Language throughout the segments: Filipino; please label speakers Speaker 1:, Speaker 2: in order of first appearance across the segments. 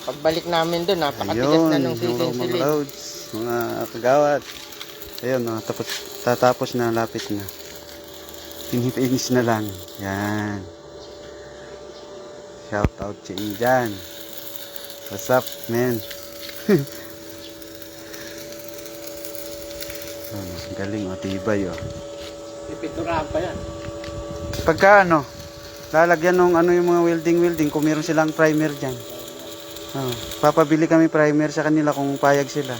Speaker 1: Pagbalik namin doon, napakatigas na nung
Speaker 2: hello mga
Speaker 1: siling-siling.
Speaker 2: loads, mga kagawad. Ayun, tatapos na, lapit na. Finish na lang. Yan. Shout out sa dyan. What's up, man? Galing, tibay,
Speaker 1: Ipiturahan pa yan.
Speaker 2: Pagka lalagyan ng yung mga welding, kung meron silang primer dyan. Papabili kami primer sa kanila kung payag sila.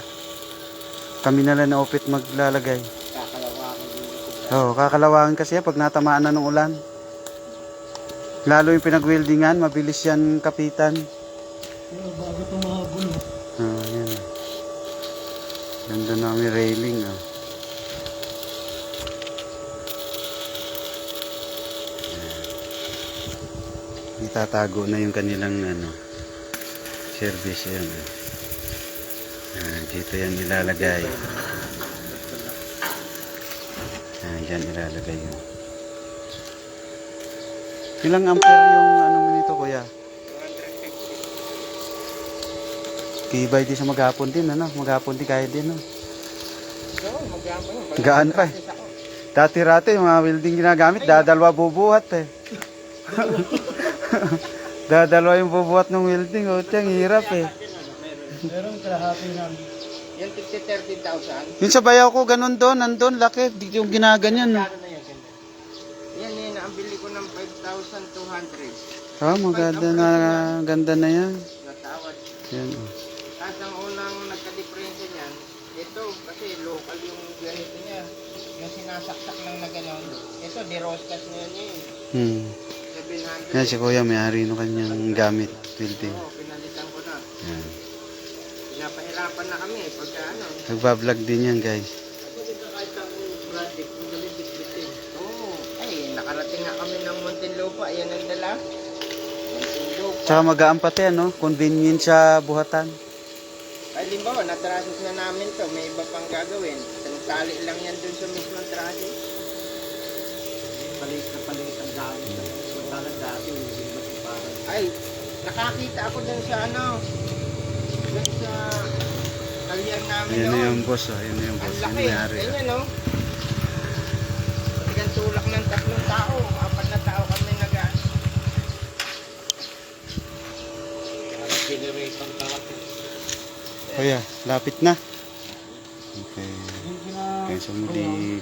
Speaker 2: Kami na lang na opit maglalagay. Kakalawangin kasi pag natamaan na ng ulan. Lalo yung pinag-weldingan, mabilis yan kapitan.
Speaker 1: Bago itong mga gulo.
Speaker 2: Yan. Ganda namin railing. Itatago na yung kanilang service yan. Dito yan ilalagay. Diyan ilalagay yun. Ilang ampere yung nito, kuya? 250. Kibay di sa maghapon din, maghapon din kaya din,
Speaker 1: Oo, maghapon.
Speaker 2: Gaan pa Dati-rati yung mga welding ginagamit, dadalwa bubuhat Dadalwa yung bubuhat ng welding, tiyang hirap
Speaker 1: Meron kalahati namin. Yan 30,000.
Speaker 2: Yung sa bayaw ko, ganun doon, nandun, laki, dito yung ginaganyan.
Speaker 1: Yan, ang bili ko ng 5,200.
Speaker 2: Ganda na yan.
Speaker 1: Natawad.
Speaker 2: Yan.
Speaker 1: At ang unang nagka-diferensya niyan, ito, kasi local yung ganito niya. Yung sinasaksak lang na gano'n. Ito, deroscas na yan 700.
Speaker 2: Yan si kuya, may-ari no kanyang gamit, welding.
Speaker 1: Oo, pinalitan ko na.
Speaker 2: Yan.
Speaker 1: Pinapahirapan na kami pagka
Speaker 2: Nagbablog din yan, guys.
Speaker 1: Kahit ang project, ang galing bitbitin. Oo. Ay, nakarating nga kami ng Muntinlupa. Ayan ang dala. Muntinlupa.
Speaker 2: Tsaka magaan pati, convenient sa buhatan.
Speaker 1: Ay, limbawa, natrasis na namin to. May iba pang gagawin. Tali lang yan dun sa mismong trasis. Palit ang dami. Magtalag dati. Ay, nakakita ako dun sa dun sa kalyan namin
Speaker 2: Yan na
Speaker 1: doon.
Speaker 2: yung boss, yan na yung boss.
Speaker 1: Ang laki.
Speaker 2: Yung may-ari.
Speaker 1: Ganyan, Talagang tulak ng 3 tao. 4 na tao kami generator talaga.
Speaker 2: Kuya, lapit na. Okay. Kaya sa muli.